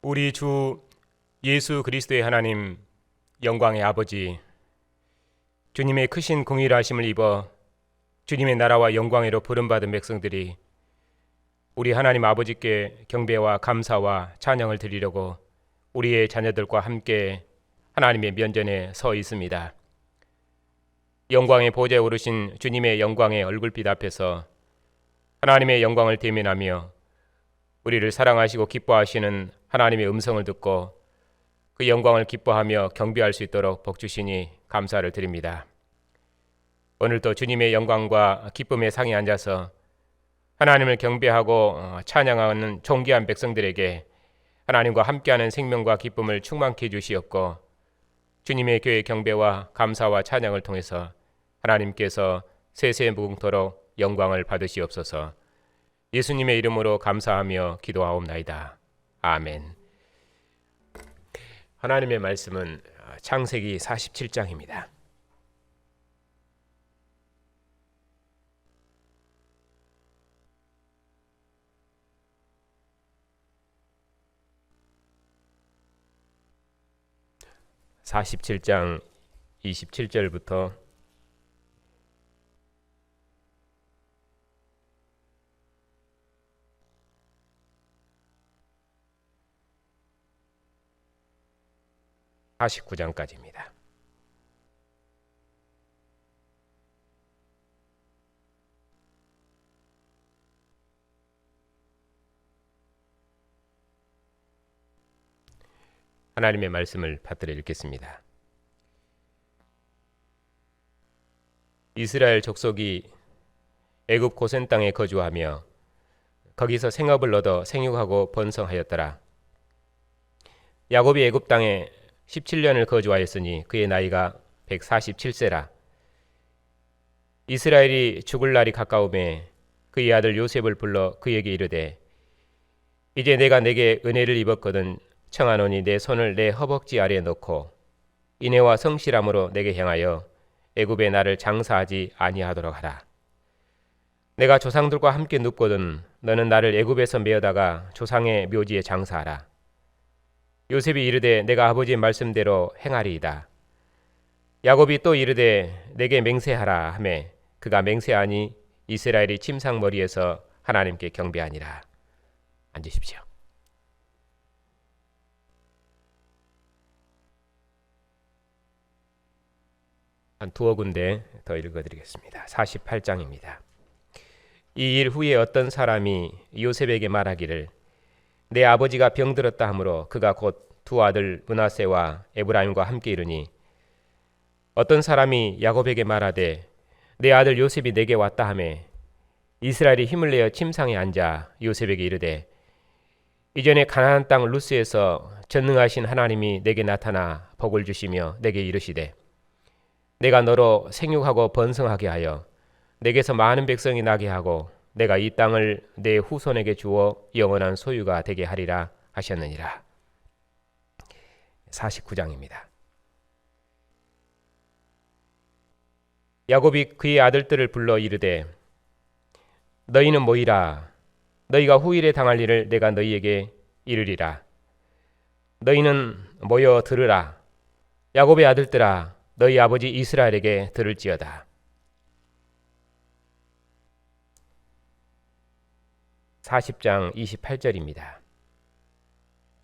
우리 주 예수 그리스도의 하나님, 영광의 아버지, 주님의 크신 공의하심을 입어 주님의 나라와 영광으로 부름받은 백성들이 우리 하나님 아버지께 경배와 감사와 찬양을 드리려고 우리의 자녀들과 함께 하나님의 면전에 서 있습니다. 영광의 보좌에 오르신 주님의 영광의 얼굴빛 앞에서 하나님의 영광을 대면하며 우리를 사랑하시고 기뻐하시는 하나님의 음성을 듣고 그 영광을 기뻐하며 경배할 수 있도록 복주시니 감사를 드립니다. 오늘도 주님의 영광과 기쁨의 상에 앉아서 하나님을 경배하고 찬양하는 존귀한 백성들에게 하나님과 함께하는 생명과 기쁨을 충만케 해주시옵고 주님의 교회 경배와 감사와 찬양을 통해서 하나님께서 세세 무궁토록 영광을 받으시옵소서. 예수님의 이름으로 감사하며 기도하옵나이다. 아멘. 하나님의 말씀은 창세기 47장입니다. (47장) 27절부터 (49장까지입니다) 하나님의 말씀을 받들어 읽겠습니다. 이스라엘 족속이 애굽 고센 땅에 거주하며 거기서 생업을 얻어 생육하고 번성하였더라. 야곱이 애굽 땅에 17년을 거주하였으니 그의 나이가 147세라. 이스라엘이 죽을 날이 가까우매 그의 아들 요셉을 불러 그에게 이르되 이제 내가 내게 은혜를 입었거든 청하노니 내 손을 내 허벅지 아래에 넣고 인애와 성실함으로 내게 행하여 애굽에 나를 장사하지 아니하도록 하라. 내가 조상들과 함께 눕거든 너는 나를 애굽에서 메어다가 조상의 묘지에 장사하라. 요셉이 이르되 내가 아버지의 말씀대로 행하리이다. 야곱이 또 이르되 내게 맹세하라 하매 그가 맹세하니 이스라엘이 침상머리에서 하나님께 경배하니라. 앉으십시오. 한 두어 군데 더 읽어드리겠습니다. 48장입니다. 이 일 후에 어떤 사람이 요셉에게 말하기를 내 아버지가 병들었다 하므로 그가 곧 두 아들 므낫세와 에브라임과 함께 이르니 어떤 사람이 야곱에게 말하되 내 아들 요셉이 내게 왔다 하매 이스라엘이 힘을 내어 침상에 앉아 요셉에게 이르되 이전에 가나안 땅 루스에서 전능하신 하나님이 내게 나타나 복을 주시며 내게 이르시되 내가 너로 생육하고 번성하게 하여 내게서 많은 백성이 나게 하고 내가 이 땅을 내 후손에게 주어 영원한 소유가 되게 하리라 하셨느니라. 49장입니다. 야곱이 그의 아들들을 불러 이르되 너희는 모이라. 너희가 후일에 당할 일을 내가 너희에게 이르리라. 너희는 모여 들으라. 야곱의 아들들아 너희 아버지 이스라엘에게 들을지어다. 40장 28절입니다.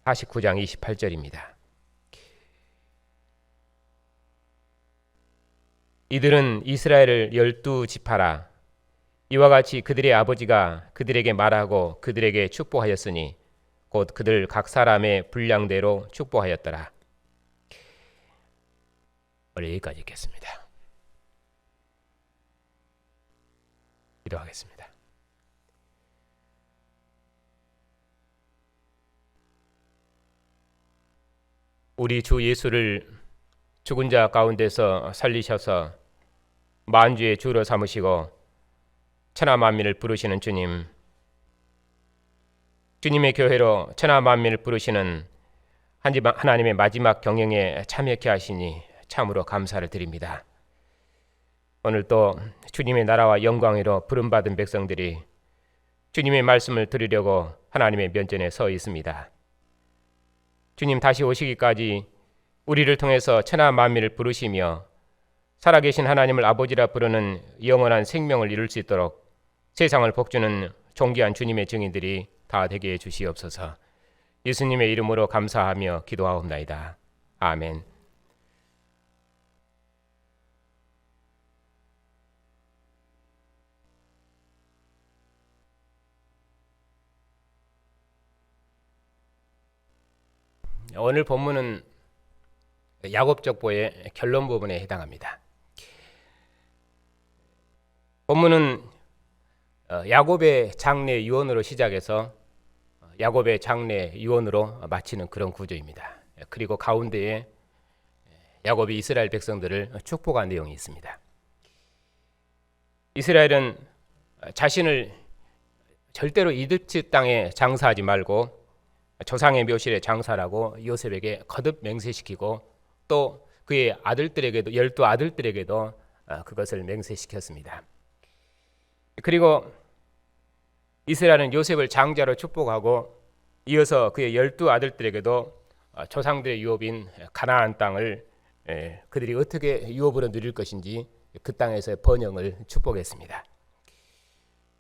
49장 28절입니다. 이들은 이스라엘을 12지파라. 이와 같이 그들의 아버지가 그들에게 말하고 그들에게 축복하였으니 곧 그들 각 사람의 분량대로 축복하였더라. 오늘 여기까지 읽겠습니다. 기도하겠습니다. 우리 주 예수를 죽은 자 가운데서 살리셔서 만주의 주로 삼으시고 천하 만민을 부르시는 주님, 주님의 교회로 천하 만민을 부르시는 하나님의 마지막 경영에 참여케 하시니 참으로 감사를 드립니다. 오늘 또 주님의 나라와 영광으로 부름받은 백성들이 주님의 말씀을 들으려고 하나님의 면전에 서 있습니다. 주님 다시 오시기까지 우리를 통해서 천하 만민을 부르시며 살아계신 하나님을 아버지라 부르는 영원한 생명을 이룰 수 있도록 세상을 복주는 존귀한 주님의 증인들이 다 되게 해 주시옵소서. 예수님의 이름으로 감사하며 기도하옵나이다. 아멘. 오늘 본문은 야곱적보의 결론 부분에 해당합니다. 본문은 야곱의 장래 유언으로 시작해서 야곱의 장래 유언으로 마치는 그런 구조입니다. 그리고 가운데에 야곱이 이스라엘 백성들을 축복한 내용이 있습니다. 이스라엘은 자신을 절대로 이집트 땅에 장사하지 말고 조상의 묘실에 장사라고 요셉에게 거듭 맹세시키고 또 그의 아들들에게도 12아들들에게도 그것을 맹세시켰습니다. 그리고 이스라엘은 요셉을 장자로 축복하고 이어서 그의 12아들들에게도 조상들의 유업인 가나안 땅을 그들이 어떻게 유업으로 누릴 것인지 그 땅에서의 번영을 축복했습니다.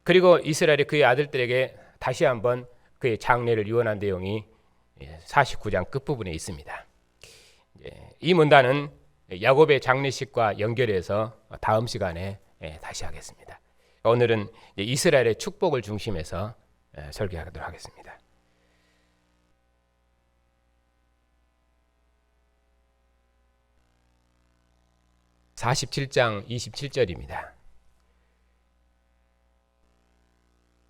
그리고 이스라엘이 그의 아들들에게 다시 한번 그의 장래를 유언한 내용이 49장 끝부분에 있습니다. 이 문단은 야곱의 장례식과 연결해서 다음 시간에 다시 하겠습니다. 오늘은 이스라엘의 축복을 중심해서 설교하도록 하겠습니다. (47장) 27절입니다.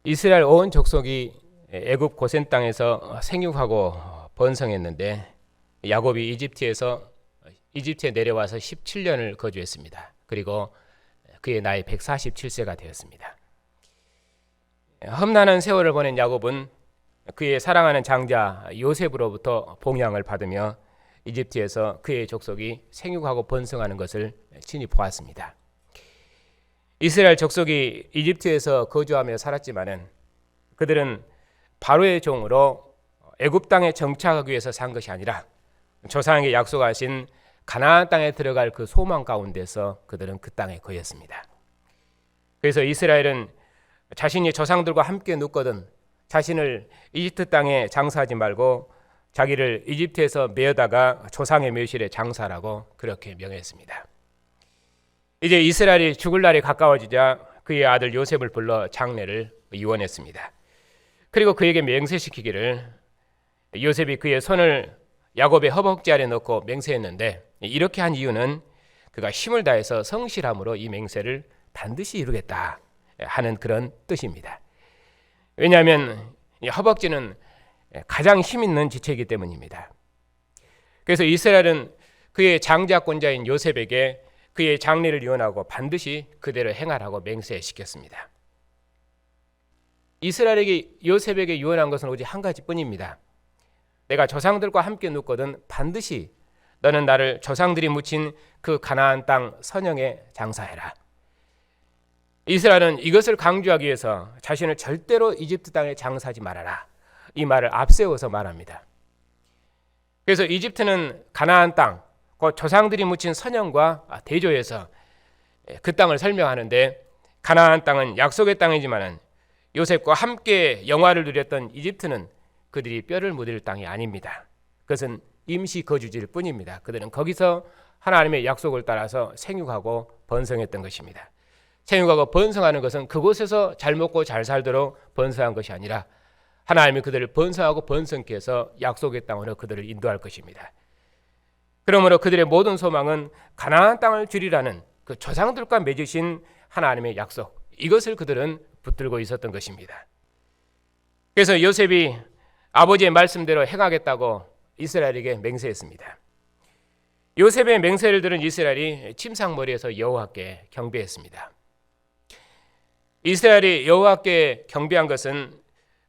이스라엘 온 족속이 애굽 고센 땅에서 생육하고 번성했는데 야곱이 이집트에 내려와서 17년을 거주했습니다. 그리고 그의 나이 147세가 되었습니다. 험난한 세월을 보낸 야곱은 그의 사랑하는 장자 요셉으로부터 봉양을 받으며 이집트에서 그의 족속이 생육하고 번성하는 것을 친히 보았습니다. 이스라엘 족속이 이집트에서 거주하며 살았지만은 그들은 바로의 종으로 애굽 땅에 정착하기 위해서 산 것이 아니라 조상에게 약속하신 가나안 땅에 들어갈 그 소망 가운데서 그들은 그 땅에 거했습니다. 그래서 이스라엘은 자신이 조상들과 함께 눕거든 자신을 이집트 땅에 장사하지 말고 자기를 이집트에서 메어다가 조상의 묘실에 장사라고 그렇게 명했습니다. 이제 이스라엘이 죽을 날이 가까워지자 그의 아들 요셉을 불러 장례를 유언했습니다. 그리고 그에게 맹세시키기를 요셉이 그의 손을 야곱의 허벅지 아래 넣고 맹세했는데 이렇게 한 이유는 그가 힘을 다해서 성실함으로 이 맹세를 반드시 이루겠다 하는 그런 뜻입니다. 왜냐하면 이 허벅지는 가장 힘 있는 지체이기 때문입니다. 그래서 이스라엘은 그의 장자권자인 요셉에게 그의 장례를 유언하고 반드시 그대로 행하라고 맹세시켰습니다. 이스라엘에게 요셉에게 유언한 것은 오직 한 가지뿐입니다. 내가 조상들과 함께 눕거든 반드시 너는 나를 조상들이 묻힌 그 가나안 땅 선영에 장사해라. 이스라엘은 이것을 강조하기 위해서 자신을 절대로 이집트 땅에 장사하지 말아라. 이 말을 앞세워서 말합니다. 그래서 이집트는 가나안 땅, 그 조상들이 묻힌 선영과 대조해서 그 땅을 설명하는데 가나안 땅은 약속의 땅이지만은 요셉과 함께 영화를 누렸던 이집트는 그들이 뼈를 묻을 땅이 아닙니다. 그것은 임시 거주지일 뿐입니다. 그들은 거기서 하나님의 약속을 따라서 생육하고 번성했던 것입니다. 생육하고 번성하는 것은 그곳에서 잘 먹고 잘 살도록 번성한 것이 아니라 하나님이 그들을 번성하고 번성케 해서 약속의 땅으로 그들을 인도할 것입니다. 그러므로 그들의 모든 소망은 가나안 땅을 주리라는 그 조상들과 맺으신 하나님의 약속, 이것을 그들은 붙들고 있었던 것입니다. 그래서 요셉이 아버지의 말씀대로 행하겠다고 이스라엘에게 맹세했습니다. 요셉의 맹세를 들은 이스라엘이 침상머리에서 여호와께 경배했습니다. 이스라엘이 여호와께 경배한 것은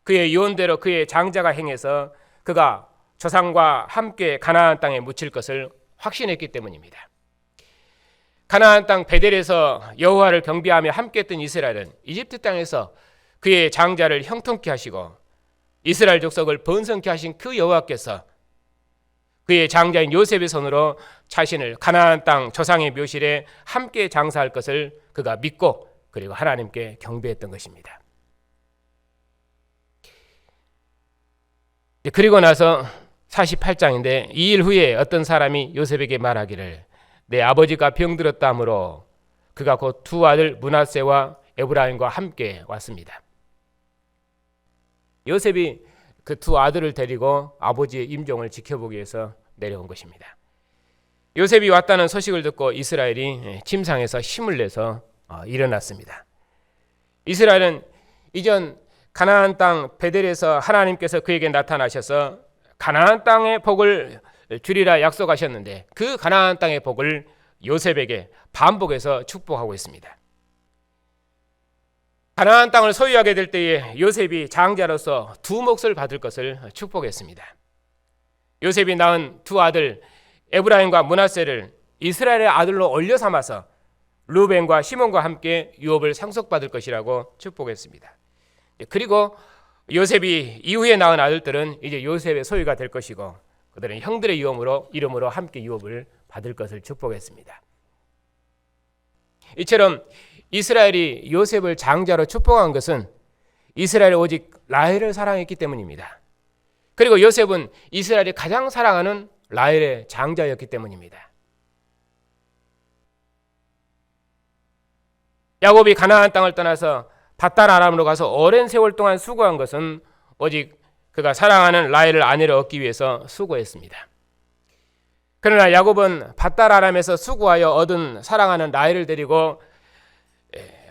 그의 유언대로 그의 장자가 행해서 그가 조상과 함께 가나안 땅에 묻힐 것을 확신했기 때문입니다. 가나안 땅 베델에서 여호와를 경배하며 함께했던 이스라엘은 이집트 땅에서 그의 장자를 형통케 하시고 이스라엘 족속을 번성케 하신 그 여호와께서 그의 장자인 요셉의 손으로 자신을 가나안 땅 조상의 묘실에 함께 장사할 것을 그가 믿고 그리고 하나님께 경배했던 것입니다. 그리고 나서 48장인데 이 일 후에 어떤 사람이 요셉에게 말하기를 내 아버지가 병들었다 하므로 그가 곧 두 아들 므낫세와 에브라임과 함께 왔습니다. 요셉이 그 두 아들을 데리고 아버지의 임종을 지켜보기 위해서 내려온 것입니다. 요셉이 왔다는 소식을 듣고 이스라엘이 침상에서 힘을 내서 일어났습니다. 이스라엘은 이전 가나안 땅 베델에서 하나님께서 그에게 나타나셔서 가나안 땅의 복을 주리라 약속하셨는데 그 가나안 땅의 복을 요셉에게 반복해서 축복하고 있습니다. 가나안 땅을 소유하게 될 때에 요셉이 장자로서 두 몫을 받을 것을 축복했습니다. 요셉이 낳은 두 아들 에브라임과 므낫세를 이스라엘의 아들로 올려 삼아서 루벤과 시몬과 함께 유업을 상속받을 것이라고 축복했습니다. 그리고 요셉이 이후에 낳은 아들들은 이제 요셉의 소유가 될 것이고 그들은 형들의 이름으로 함께 유업을 받을 것을 축복했습니다. 이처럼 이스라엘이 요셉을 장자로 축복한 것은 이스라엘이 오직 라헬을 사랑했기 때문입니다. 그리고 요셉은 이스라엘이 가장 사랑하는 라헬의 장자였기 때문입니다. 야곱이 가나안 땅을 떠나서 밧단 아람으로 가서 오랜 세월 동안 수고한 것은 오직 그가 사랑하는 라헬을 아내로 얻기 위해서 수고했습니다. 그러나 야곱은 밧단 아람에서 수고하여 얻은 사랑하는 라헬을 데리고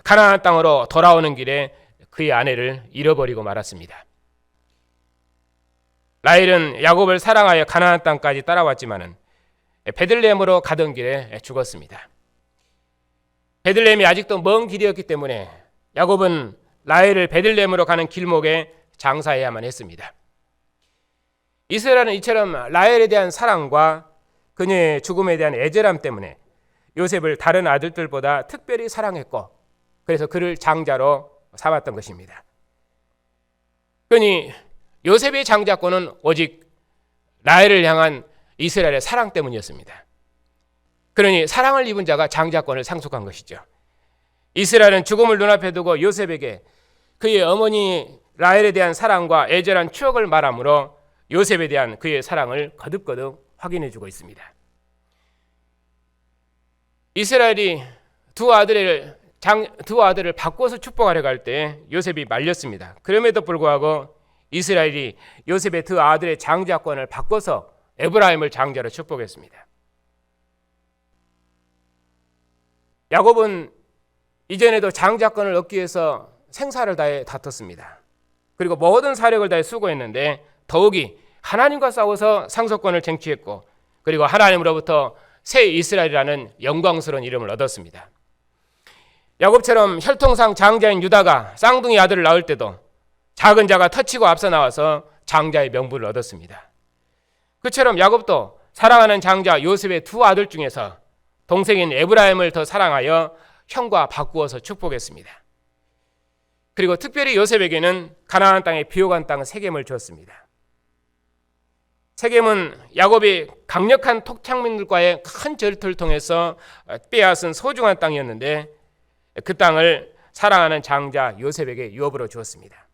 가나안 땅으로 돌아오는 길에 그의 아내를 잃어버리고 말았습니다. 라헬은 야곱을 사랑하여 가나안 땅까지 따라왔지만은 베들레헴으로 가던 길에 죽었습니다. 베들레헴이 아직도 먼 길이었기 때문에 야곱은 라헬을 베들레헴으로 가는 길목에 장사해야만 했습니다. 이스라엘은 이처럼 라헬에 대한 사랑과 그녀의 죽음에 대한 애절함 때문에 요셉을 다른 아들들보다 특별히 사랑했고 그래서 그를 장자로 삼았던 것입니다. 그러니 요셉의 장자권은 오직 라헬을 향한 이스라엘의 사랑 때문이었습니다. 그러니 사랑을 입은 자가 장자권을 상속한 것이죠. 이스라엘은 죽음을 눈앞에 두고 요셉에게 그의 어머니 라헬에 대한 사랑과 애절한 추억을 말하므로 요셉에 대한 그의 사랑을 거듭거듭 확인해주고 있습니다. 이스라엘이 두 아들을 바꿔서 축복하려고 할 때 요셉이 말렸습니다. 그럼에도 불구하고 이스라엘이 요셉의 두 아들의 장자권을 바꿔서 에브라임을 장자로 축복했습니다. 야곱은 이전에도 장자권을 얻기 위해서 생사를 다해 다퉜습니다. 그리고 모든 사력을 다해 수고했는데 더욱이 하나님과 싸워서 상속권을 쟁취했고 그리고 하나님으로부터 새 이스라엘이라는 영광스러운 이름을 얻었습니다. 야곱처럼 혈통상 장자인 유다가 쌍둥이 아들을 낳을 때도 작은 자가 터치고 앞서 나와서 장자의 명분을 얻었습니다. 그처럼 야곱도 사랑하는 장자 요셉의 두 아들 중에서 동생인 에브라임을 더 사랑하여 형과 바꾸어서 축복했습니다. 그리고 특별히 요셉에게는 가나안 땅의 비옥한 땅 세겜을 주었습니다. 세겜은 야곱이 강력한 톡창민들과의 큰 전투를 통해서 빼앗은 소중한 땅이었는데 그 땅을 사랑하는 장자 요셉에게 유업으로 주었습니다.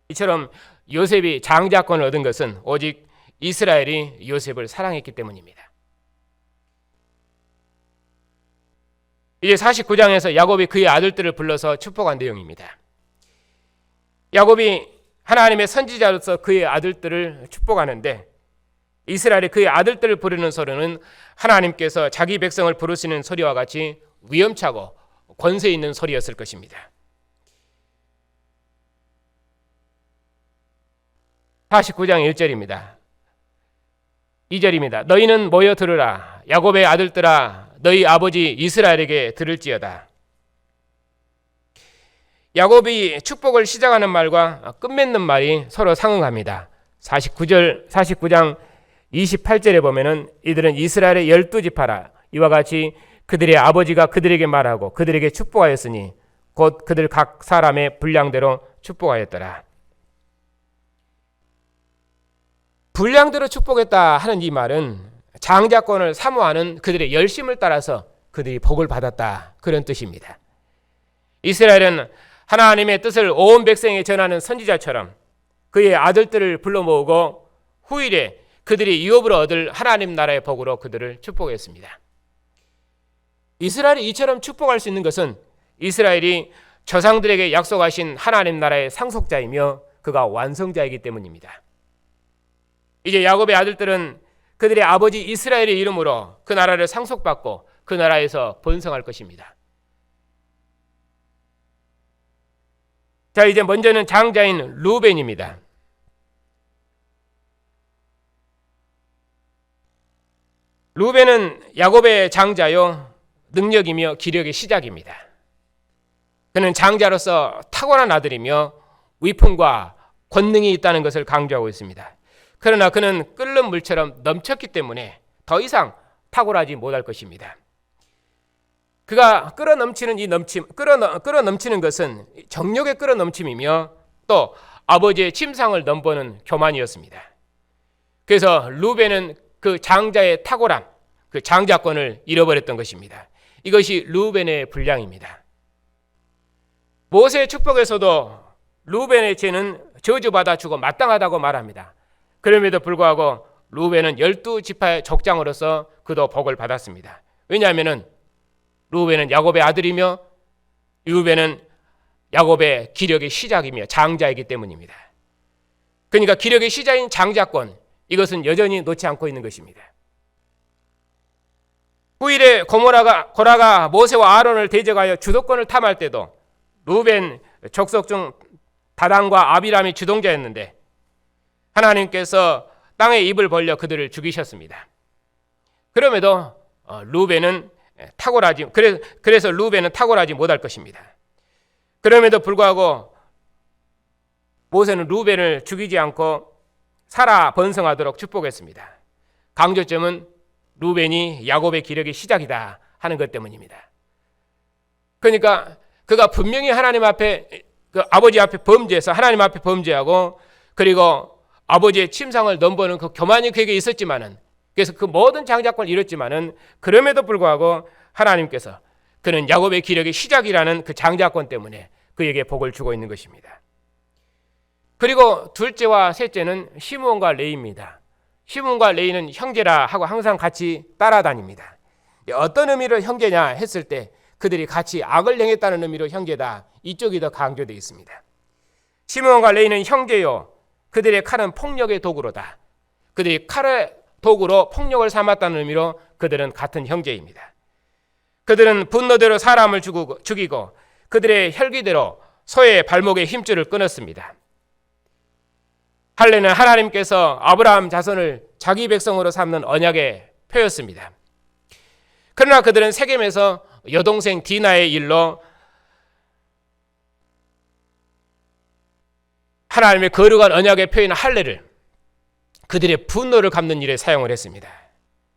이처럼 요셉이 장자권을 얻은 것은 오직 이스라엘이 요셉을 사랑했기 때문입니다. 이제 49장에서 야곱이 그의 아들들을 불러서 축복한 내용입니다. 야곱이 하나님의 선지자로서 그의 아들들을 축복하는데 이스라엘이 그의 아들들을 부르는 소리는 하나님께서 자기 백성을 부르시는 소리와 같이 위험차고 권세 있는 소리였을 것입니다. 49장 1절입니다. 2절입니다. 너희는 모여 들으라. 야곱의 아들들아 너희 아버지 이스라엘에게 들을지어다. 야곱이 축복을 시작하는 말과 끝맺는 말이 서로 상응합니다. 49장 28절에 보면은 이들은 이스라엘의 12지파라. 이와 같이 그들의 아버지가 그들에게 말하고 그들에게 축복하였으니 곧 그들 각 사람의 분량대로 축복하였더라. 분량대로 축복했다 하는 이 말은 장자권을 사모하는 그들의 열심을 따라서 그들이 복을 받았다, 그런 뜻입니다. 이스라엘은 하나님의 뜻을 온 백성에 전하는 선지자처럼 그의 아들들을 불러 모으고 후일에 그들이 유업으로 얻을 하나님 나라의 복으로 그들을 축복했습니다. 이스라엘이 이처럼 축복할 수 있는 것은 이스라엘이 조상들에게 약속하신 하나님 나라의 상속자이며 그가 완성자이기 때문입니다. 이제 야곱의 아들들은 그들의 아버지 이스라엘의 이름으로 그 나라를 상속받고 그 나라에서 번성할 것입니다. 자, 이제 먼저는 장자인 루벤입니다. 루벤은 야곱의 장자요 능력이며 기력의 시작입니다. 그는 장자로서 탁월한 아들이며 위풍과 권능이 있다는 것을 강조하고 있습니다. 그러나 그는 끓는 물처럼 넘쳤기 때문에 더 이상 탁월하지 못할 것입니다. 그가 끌어넘치는 끌어넘치는 것은 정력의 끌어넘침이며 또 아버지의 침상을 넘보는 교만이었습니다. 그래서 루벤은 그 장자의 탁월함, 그 장자권을 잃어버렸던 것입니다. 이것이 루벤의 분량입니다. 모세의 축복에서도 루벤의 죄는 저주받아 주고 마땅하다고 말합니다. 그럼에도 불구하고 루벤은 12지파의 족장으로서 그도 복을 받았습니다. 왜냐하면 루벤은 야곱의 아들이며 루벤은 야곱의 기력의 시작이며 장자이기 때문입니다. 그러니까 기력의 시작인 장자권, 이것은 여전히 놓지 않고 있는 것입니다. 후일에 고라가 모세와 아론을 대적하여 주도권을 탐할 때도 루벤 족속 중 다단과 아비람이 주동자였는데 하나님께서 땅에 입을 벌려 그들을 죽이셨습니다. 그럼에도 루벤은 그래서 루벤은 탁월하지 못할 것입니다. 그럼에도 불구하고 모세는 루벤을 죽이지 않고 살아 번성하도록 축복했습니다. 강조점은 루벤이 야곱의 기력의 시작이다 하는 것 때문입니다. 그러니까 그가 분명히 하나님 앞에 아버지 앞에 범죄해서 하나님 앞에 범죄하고 그리고 아버지의 침상을 넘보는 그 교만이 그에게 있었지만은, 그래서 그 모든 장자권을 잃었지만은 그럼에도 불구하고 하나님께서 그는 야곱의 기력의 시작이라는 그 장자권 때문에 그에게 복을 주고 있는 것입니다. 그리고 둘째와 셋째는 시므온과 레위입니다. 시므온과 레위는 형제라 하고 항상 같이 따라다닙니다. 어떤 의미로 형제냐 했을 때 그들이 같이 악을 행했다는 의미로 형제다, 이쪽이 더 강조되어 있습니다. 시므온과 레위는 형제요, 그들의 칼은 폭력의 도구로다. 그들이 칼의 도구로 폭력을 삼았다는 의미로 그들은 같은 형제입니다. 그들은 분노대로 사람을 죽이고 그들의 혈기대로 소의 발목에 힘줄을 끊었습니다. 할례는 하나님께서 아브라함 자손을 자기 백성으로 삼는 언약의 표였습니다. 그러나 그들은 세겜에서 여동생 디나의 일로 하나님의 거룩한 언약의 표인 할례를 그들의 분노를 갚는 일에 사용을 했습니다.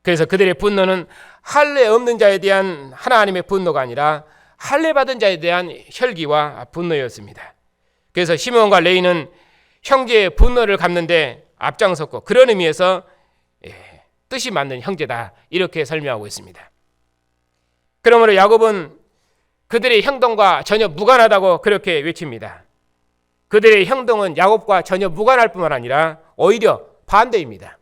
그래서 그들의 분노는 할례 없는 자에 대한 하나님의 분노가 아니라 할례 받은 자에 대한 혈기와 분노였습니다. 그래서 시므온과 레위는 형제의 분노를 갚는데 앞장섰고 그런 의미에서 뜻이 맞는 형제다, 이렇게 설명하고 있습니다. 그러므로 야곱은 그들의 행동과 전혀 무관하다고 그렇게 외칩니다. 그들의 행동은 야곱과 전혀 무관할 뿐만 아니라 오히려 반대입니다.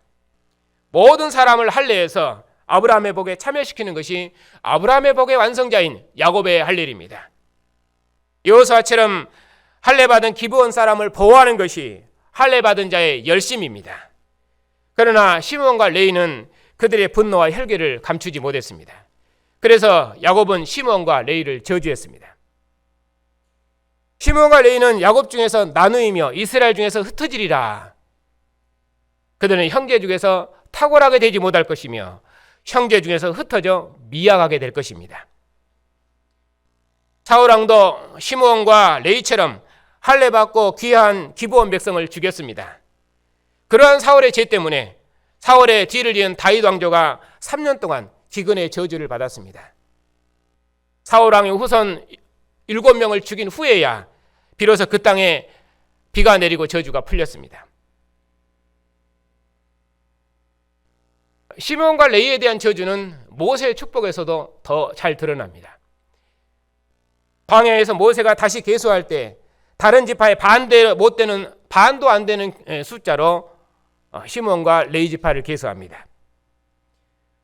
모든 사람을 할례해서 아브라함의 복에 참여시키는 것이 아브라함의 복의 완성자인 야곱의 할 일입니다. 여호수아처럼 할례받은 기브온 사람을 보호하는 것이 할례받은 자의 열심입니다. 그러나 시므온과 레위는 그들의 분노와 혈기를 감추지 못했습니다. 그래서 야곱은 시므온과 레위를 저주했습니다. 시므온과 레위는 야곱 중에서 나누이며 이스라엘 중에서 흩어지리라. 그들은 형제 중에서 탁월하게 되지 못할 것이며 형제 중에서 흩어져 미약하게 될 것입니다. 사울왕도 시므온과 레위처럼 할례받고 귀한 기브온 백성을 죽였습니다. 그러한 사울의 죄 때문에 사울의 뒤를 이은 다윗 왕조가 3년 동안 기근의 저주를 받았습니다. 사울왕의 후손 7명을 죽인 후에야 비로소 그 땅에 비가 내리고 저주가 풀렸습니다. 시므온과 레위에 대한 저주는 모세의 축복에서도 더 잘 드러납니다. 광야에서 모세가 다시 계수할 때 다른 지파의 반도 안 되는 숫자로 시므온과 레위 지파를 계수합니다.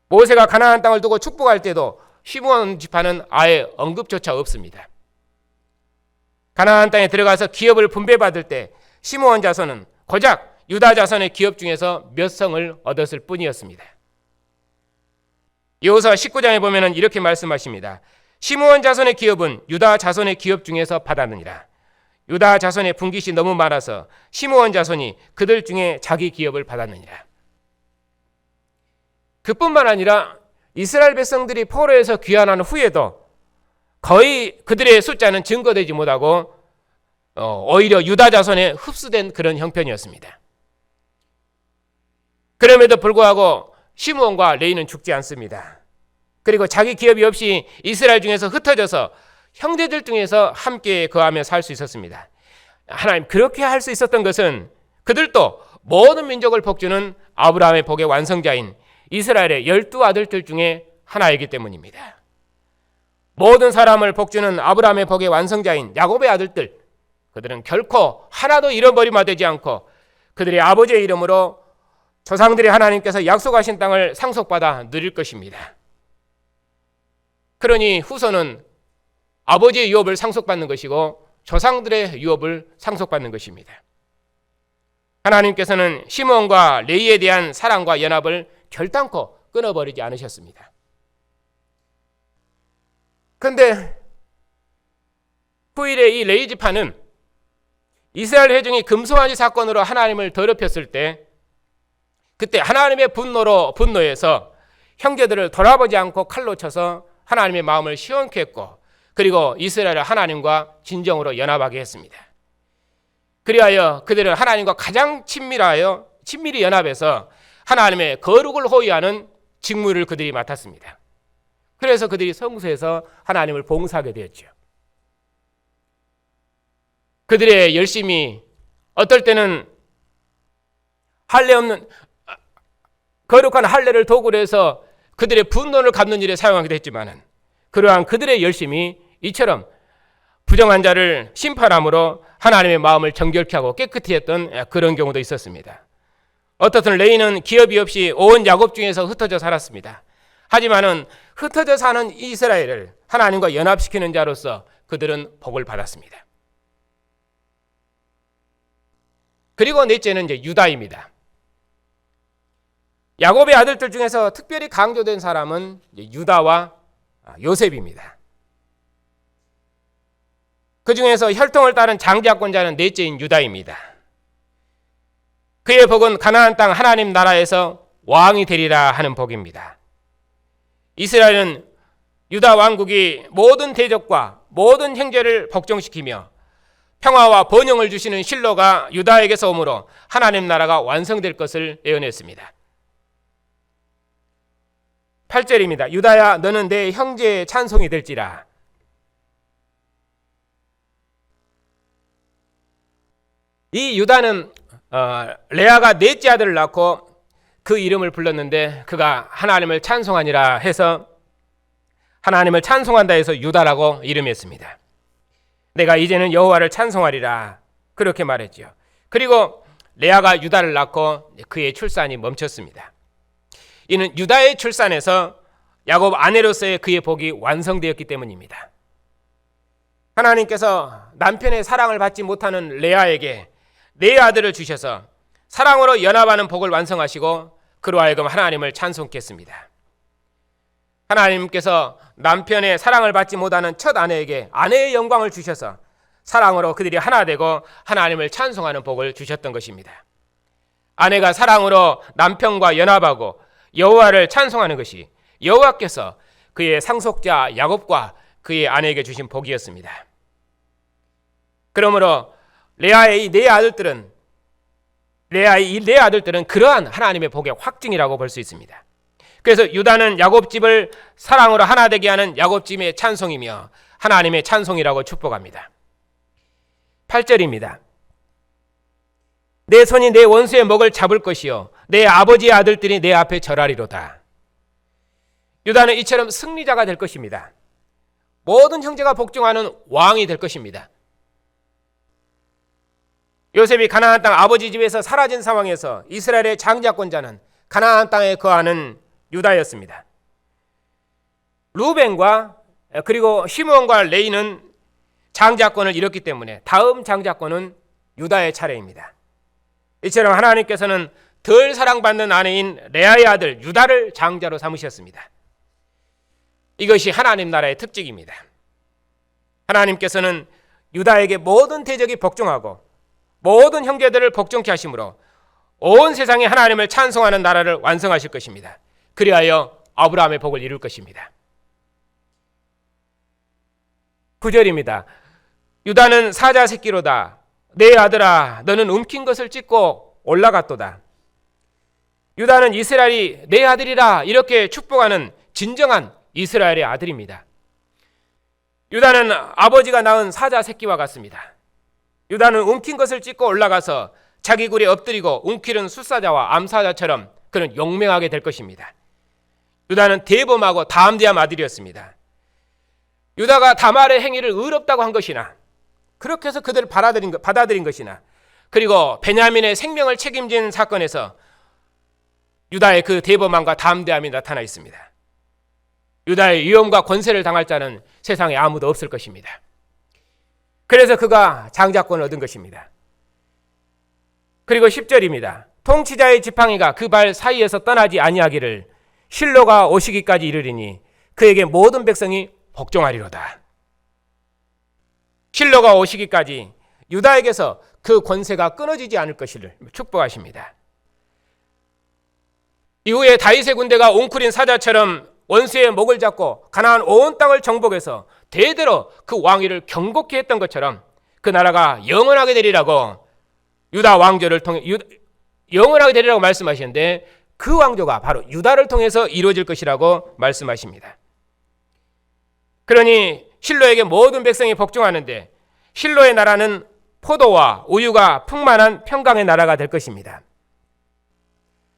모세가 가나안 땅을 두고 축복할 때도 시므온 지파는 아예 언급조차 없습니다. 가나안 땅에 들어가서 기업을 분배받을 때 시므온 자손은 고작 유다 자손의 기업 중에서 몇 성을 얻었을 뿐이었습니다. 여호수아 19장에 보면 이렇게 말씀하십니다. 시므온 자손의 기업은 유다 자손의 기업 중에서 받았느니라. 유다 자손의 분깃이 너무 많아서 시므온 자손이 그들 중에 자기 기업을 받았느니라. 그뿐만 아니라 이스라엘 백성들이 포로에서 귀환한 후에도 거의 그들의 숫자는 증거되지 못하고 오히려 유다 자손에 흡수된 그런 형편이었습니다. 그럼에도 불구하고 시므온과 레위는 죽지 않습니다. 그리고 자기 기업이 없이 이스라엘 중에서 흩어져서 형제들 중에서 함께 거하며 살 수 있었습니다. 하나님 그렇게 할 수 있었던 것은 그들도 모든 민족을 복주는 아브라함의 복의 완성자인 이스라엘의 12아들들 중에 하나이기 때문입니다. 모든 사람을 복주는 아브라함의 복의 완성자인 야곱의 아들들, 그들은 결코 하나도 잃어버리면 되지 않고 그들의 아버지의 이름으로 조상들의 하나님께서 약속하신 땅을 상속받아 누릴 것입니다. 그러니 후손은 아버지의 유업을 상속받는 것이고 조상들의 유업을 상속받는 것입니다. 하나님께서는 시므온과 레위에 대한 사랑과 연합을 결단코 끊어버리지 않으셨습니다. 그런데 후일에 이 레위 지파는 이스라엘 회중이 금송아지 사건으로 하나님을 더럽혔을 때 그때 하나님의 분노해서 형제들을 돌아보지 않고 칼로 쳐서 하나님의 마음을 시원케 했고 그리고 이스라엘을 하나님과 진정으로 연합하게 했습니다. 그리하여 그들은 하나님과 가장 친밀히 연합해서 하나님의 거룩을 호위하는 직무를 그들이 맡았습니다. 그래서 그들이 성소에서 하나님을 봉사하게 되었죠. 그들의 열심이 어떨 때는 할례 없는 거룩한 할례를 도구로 해서 그들의 분노를 갚는 일에 사용하기도 했지만 그러한 그들의 열심이 이처럼 부정한 자를 심판함으로 하나님의 마음을 정결케 하고 깨끗히 했던 그런 경우도 있었습니다. 어떻든 레위는 기업이 없이 온 야곱 중에서 흩어져 살았습니다. 하지만은 흩어져 사는 이스라엘을 하나님과 연합시키는 자로서 그들은 복을 받았습니다. 그리고 넷째는 이제 유다입니다. 야곱의 아들들 중에서 특별히 강조된 사람은 유다와 요셉입니다. 그 중에서 혈통을 따른 장자권자는 넷째인 유다입니다. 그의 복은 가나안 땅 하나님 나라에서 왕이 되리라 하는 복입니다. 이스라엘은 유다 왕국이 모든 대적과 모든 형제를 복종시키며 평화와 번영을 주시는 실로가 유다에게서 오므로 하나님 나라가 완성될 것을 예언했습니다. 8절입니다. 유다야 너는 내 형제의 찬송이 될지라. 이 유다는 레아가 넷째 아들을 낳고 그 이름을 불렀는데 그가 하나님을 찬송하니라 해서 하나님을 찬송한다 해서 유다라고 이름했습니다. 내가 이제는 여호와를 찬송하리라 그렇게 말했죠. 그리고 레아가 유다를 낳고 그의 출산이 멈췄습니다. 이는 유다의 출산에서 야곱 아내로서의 그의 복이 완성되었기 때문입니다. 하나님께서 남편의 사랑을 받지 못하는 레아에게 네 아들을 주셔서 사랑으로 연합하는 복을 완성하시고 그로 하여금 하나님을 찬송케 했습니다. 하나님께서 남편의 사랑을 받지 못하는 첫 아내에게 아내의 영광을 주셔서 사랑으로 그들이 하나 되고 하나님을 찬송하는 복을 주셨던 것입니다. 아내가 사랑으로 남편과 연합하고 여호와를 찬송하는 것이 여호와께서 그의 상속자 야곱과 그의 아내에게 주신 복이었습니다. 그러므로 레아의 이 네 아들들은 그러한 하나님의 복의 확증이라고 볼 수 있습니다. 그래서 유다는 야곱집을 사랑으로 하나 되게 하는 야곱집의 찬송이며 하나님의 찬송이라고 축복합니다. 8절입니다. 내 손이 내 원수의 목을 잡을 것이요 내 아버지의 아들들이 내 앞에 절하리로다. 유다는 이처럼 승리자가 될 것입니다. 모든 형제가 복종하는 왕이 될 것입니다. 요셉이 가나안 땅 아버지 집에서 사라진 상황에서 이스라엘의 장자권자는 가나안 땅에 거하는 유다였습니다. 루벤과 그리고 시므온과 레이는 장자권을 잃었기 때문에 다음 장자권은 유다의 차례입니다. 이처럼 하나님께서는 덜 사랑받는 아내인 레아의 아들 유다를 장자로 삼으셨습니다. 이것이 하나님 나라의 특징입니다. 하나님께서는 유다에게 모든 대적이 복종하고 모든 형제들을 복종케 하심으로 온 세상에 하나님을 찬송하는 나라를 완성하실 것입니다. 그리하여 아브라함의 복을 이룰 것입니다. 9절입니다. 유다는 사자 새끼로다. 내 아들아, 너는 움킨 것을 찢고 올라갔도다. 유다는 이스라엘이 내 아들이라 이렇게 축복하는 진정한 이스라엘의 아들입니다. 유다는 아버지가 낳은 사자 새끼와 같습니다. 유다는 움킨 것을 찢고 올라가서 자기 굴에 엎드리고 움키는 숫사자와 암사자처럼 그는 용맹하게 될 것입니다. 유다는 대범하고 담대한 아들이었습니다. 유다가 다말의 행위를 의롭다고 한 것이나 그렇게 해서 그들을 받아들인 것이나 그리고 베냐민의 생명을 책임진 사건에서 유다의 그 대범함과 담대함이 나타나 있습니다. 유다의 위엄과 권세를 당할 자는 세상에 아무도 없을 것입니다. 그래서 그가 장자권을 얻은 것입니다. 그리고 10절입니다. 통치자의 지팡이가 그 발 사이에서 떠나지 아니하기를 실로가 오시기까지 이르리니 그에게 모든 백성이 복종하리로다. 실로가 오시기까지 유다에게서 그 권세가 끊어지지 않을 것을 축복하십니다. 이후에 다윗의 군대가 웅크린 사자처럼 원수의 목을 잡고 가나안 온 땅을 정복해서 대대로 그 왕위를 경고케 했던 것처럼 그 나라가 영원하게 되리라고 유다 왕조를 통해 영원하게 되리라고 말씀하시는데 그 왕조가 바로 유다를 통해서 이루어질 것이라고 말씀하십니다. 그러니 실로에게 모든 백성이 복종하는데 실로의 나라는 포도와 우유가 풍만한 평강의 나라가 될 것입니다.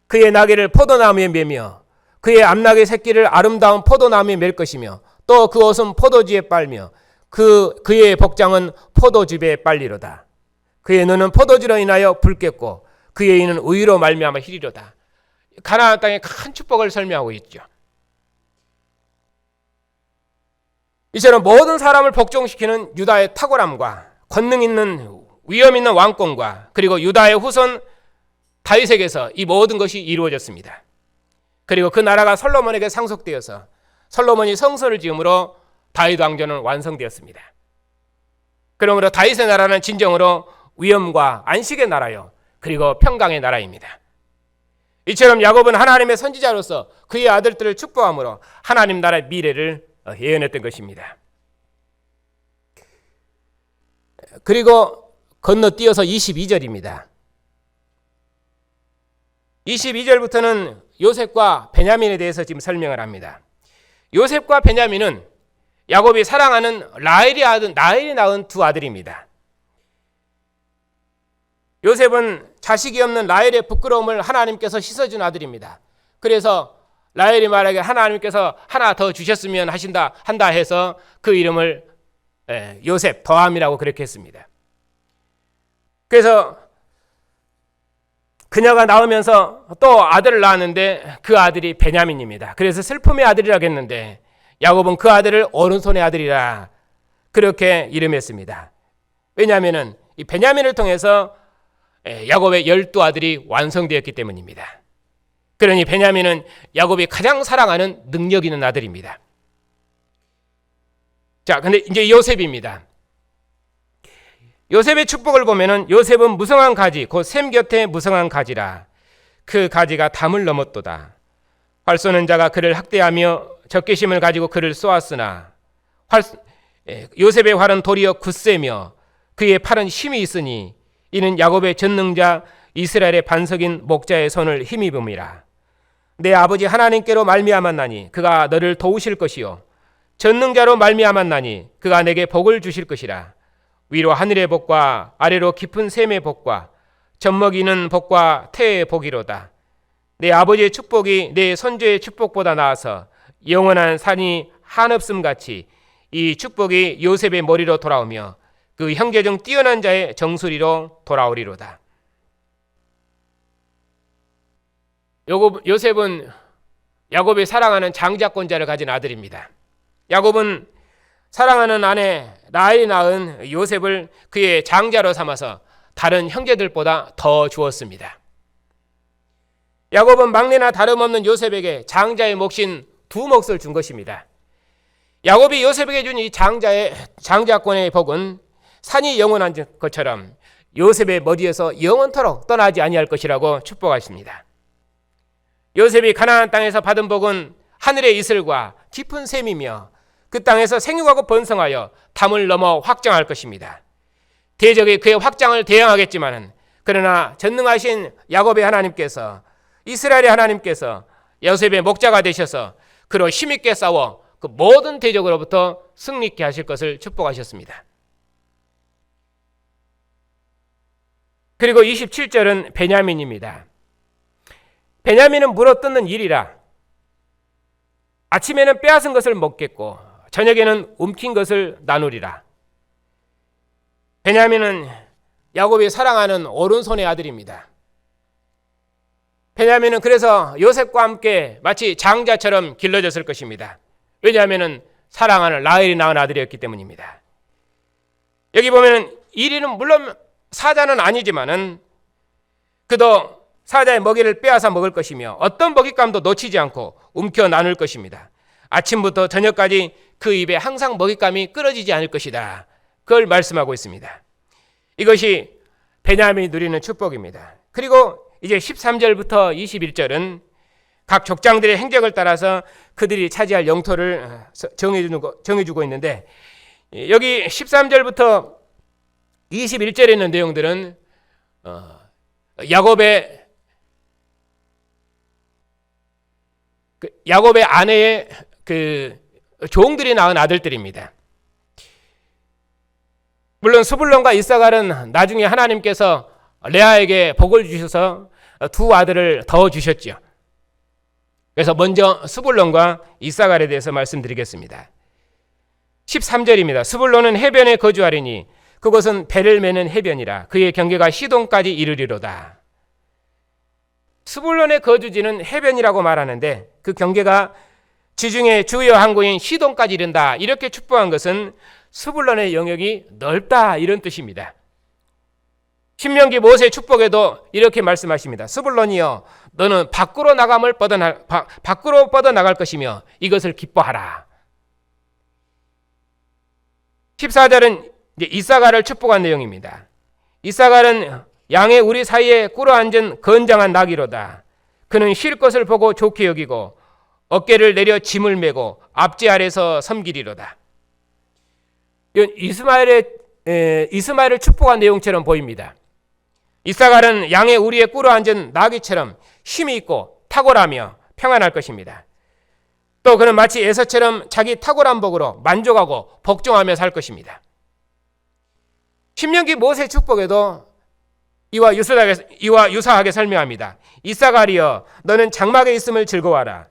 그의 나귀를 포도나무에 매며 그의 암나귀 새끼를 아름다운 포도나무에 맬 것이며 또 그 옷은 포도주에 빨며 그의 복장은 포도즙에 빨리로다. 그의 눈은 포도주로 인하여 붉겠고 그의 이는 우유로 말미암아 희리로다. 가나안 땅의 큰 축복을 설명하고 있죠. 이처럼 모든 사람을 복종시키는 유다의 탁월함과 권능 있는 위엄 있는 왕권과 그리고 유다의 후손 다윗에게서 이 모든 것이 이루어졌습니다. 그리고 그 나라가 솔로몬에게 상속되어서 솔로몬이 성소를 지음으로 다윗 왕조는 완성되었습니다. 그러므로 다윗의 나라는 진정으로 위엄과 안식의 나라요 그리고 평강의 나라입니다. 이처럼 야곱은 하나님의 선지자로서 그의 아들들을 축복함으로 하나님 나라의 미래를 예언했던 것입니다. 그리고 건너뛰어서 22절입니다. 22절부터는 요셉과 베냐민에 대해서 지금 설명을 합니다. 요셉과 베냐민은 야곱이 사랑하는 라헬이 낳은 두 아들입니다. 요셉은 자식이 없는 라헬의 부끄러움을 하나님께서 씻어준 아들입니다. 그래서 라헬이 말하기를 하나님께서 하나 더 주셨으면 한다 해서 그 이름을 요셉 더함이라고 그렇게 했습니다. 그래서 그녀가 나오면서 또 아들을 낳았는데 그 아들이 베냐민입니다. 그래서 슬픔의 아들이라고 했는데 야곱은 그 아들을 오른손의 아들이라 그렇게 이름했습니다. 왜냐하면 이 베냐민을 통해서 야곱의 12아들이 완성되었기 때문입니다. 그러니 베냐민은 야곱이 가장 사랑하는 능력 있는 아들입니다. 자, 근데 이제 요셉입니다. 요셉의 축복을 보면은 요셉은 무성한 가지 곧 샘 곁에 무성한 가지라 그 가지가 담을 넘었도다. 활 쏘는 자가 그를 학대하며 적개심을 가지고 그를 쏘았으나 요셉의 활은 도리어 굳세며 그의 팔은 힘이 있으니 이는 야곱의 전능자 이스라엘의 반석인 목자의 손을 힘입음이라. 내 아버지 하나님께로 말미암았나니 그가 너를 도우실 것이요 전능자로 말미암았나니 그가 내게 복을 주실 것이라. 위로 하늘의 복과 아래로 깊은 샘의 복과 젖먹이는 복과 태의 복이로다. 내 아버지의 축복이 내 선조의 축복보다 나아서 영원한 산이 한없음 같이 이 축복이 요셉의 머리로 돌아오며 그 형제 중 뛰어난 자의 정수리로 돌아오리로다. 요셉은 야곱이 사랑하는 장자권자를 가진 아들입니다. 야곱은 사랑하는 아내 라헬이 낳은 요셉을 그의 장자로 삼아서 다른 형제들보다 더 주었습니다. 야곱은 막내나 다름없는 요셉에게 장자의 몫인 두 몫을 준 것입니다. 야곱이 요셉에게 준 이 장자권의 복은 산이 영원한 것처럼 요셉의 머리에서 영원토록 떠나지 아니할 것이라고 축복하십니다. 요셉이 가나안 땅에서 받은 복은 하늘의 이슬과 깊은 샘이며 그 땅에서 생육하고 번성하여 담을 넘어 확장할 것입니다. 대적이 그의 확장을 대항하겠지만 그러나 전능하신 야곱의 하나님께서, 이스라엘의 하나님께서 요셉의 목자가 되셔서 그로 힘있게 싸워 그 모든 대적으로부터 승리케 하실 것을 축복하셨습니다. 그리고 27절은 베냐민입니다. 베냐민은 물어뜯는 일이라 아침에는 빼앗은 것을 먹겠고 저녁에는 움킨 것을 나누리라. 베냐민은 야곱이 사랑하는 오른손의 아들입니다. 베냐민은 그래서 요셉과 함께 마치 장자처럼 길러졌을 것입니다. 왜냐하면 사랑하는 라헬이 낳은 아들이었기 때문입니다. 여기 보면 1위는 물론 사자는 아니지만은 그도 사자의 먹이를 빼앗아 먹을 것이며 어떤 먹잇감도 놓치지 않고 움켜 나눌 것입니다. 아침부터 저녁까지 그 입에 항상 먹잇감이 끊어지지 않을 것이다. 그걸 말씀하고 있습니다. 이것이 베냐민이 누리는 축복입니다. 그리고 이제 13절부터 21절은 각 족장들의 행적을 따라서 그들이 차지할 영토를 정해주고 있는데, 여기 13절부터 21절에 있는 내용들은 야곱의 아내의 그 종들이 낳은 아들들입니다. 물론 스불론과 이사갈은 나중에 하나님께서 레아에게 복을 주셔서 두 아들을 더 주셨죠. 그래서 먼저 스불론과 이사갈에 대해서 말씀드리겠습니다. 13절입니다. 스불론은 해변에 거주하리니 그곳은 배를 매는 해변이라 그의 경계가 시돈까지 이르리로다. 스불론의 거주지는 해변이라고 말하는데 그 경계가 지중해 주요 항구인 시돈까지 이른다. 이렇게 축복한 것은 스불론의 영역이 넓다 이런 뜻입니다. 신명기 모세 축복에도 이렇게 말씀하십니다. 스불론이여 너는 밖으로 뻗어나갈 것이며 이것을 기뻐하라. 14절은 이제 이사갈을 축복한 내용입니다. 이사갈은 양의 우리 사이에 꿇어앉은 건장한 나귀로다. 그는 쉴 것을 보고 좋게 여기고 어깨를 내려 짐을 메고 앞지 아래서 섬기리로다. 이건 이스마엘을 축복한 내용처럼 보입니다. 이사갈은 양의 우리에 꿇어앉은 나귀처럼 힘이 있고 탁월하며 평안할 것입니다. 또 그는 마치 에서처럼 자기 탁월한 복으로 만족하고 복종하며 살 것입니다. 신명기 모세 축복에도 이와 유사하게 설명합니다. 이사갈이여 너는 장막에 있음을 즐거워하라.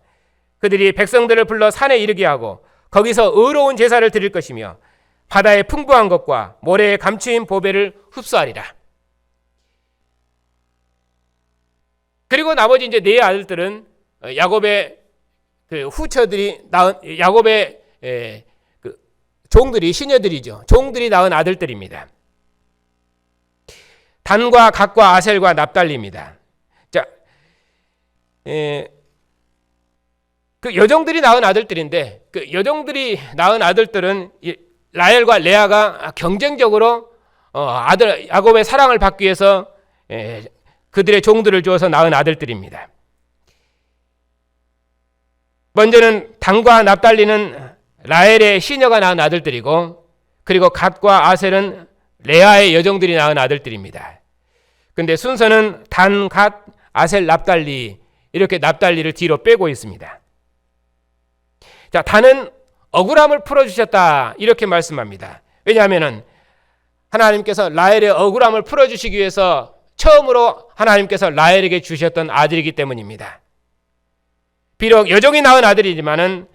그들이 백성들을 불러 산에 이르게 하고 거기서 의로운 제사를 드릴 것이며 바다의 풍부한 것과 모래의 감추인 보배를 흡수하리라. 그리고 나머지 이제 네 아들들은 야곱의 그 후처들이 낳은 야곱의 그 종들이 시녀들이죠. 종들이 낳은 아들들입니다. 단과 갓과 아셀과 납달리입니다. 자, 그 여종들이 낳은 아들들인데 그 여종들이 낳은 아들들은 라헬과 레아가 경쟁적으로 아들 야곱의 사랑을 받기 위해서 그들의 종들을 주어서 낳은 아들들입니다. 먼저는 단과 납달리는 라헬의 시녀가 낳은 아들들이고, 그리고 갓과 아셀은 레아의 여종들이 낳은 아들들입니다. 그런데 순서는 단, 갓, 아셀, 납달리 이렇게 납달리를 뒤로 빼고 있습니다. 자, 단은 억울함을 풀어주셨다 이렇게 말씀합니다. 왜냐하면 하나님께서 라헬의 억울함을 풀어주시기 위해서 처음으로 하나님께서 라헬에게 주셨던 아들이기 때문입니다. 비록 여종이 낳은 아들이지만은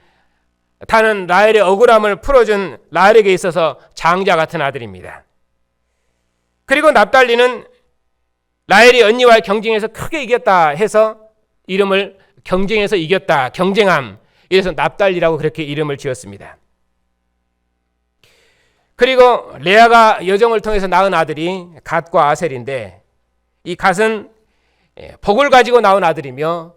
다는 라헬의 억울함을 풀어준 라헬에게 있어서 장자 같은 아들입니다. 그리고 납달리는 라헬이 언니와의 경쟁에서 크게 이겼다 해서 이름을 경쟁에서 이겼다, 경쟁함, 이래서 납달리라고 그렇게 이름을 지었습니다. 그리고 레아가 여종을 통해서 낳은 아들이 갓과 아셀인데, 이 갓은 복을 가지고 나온 아들이며,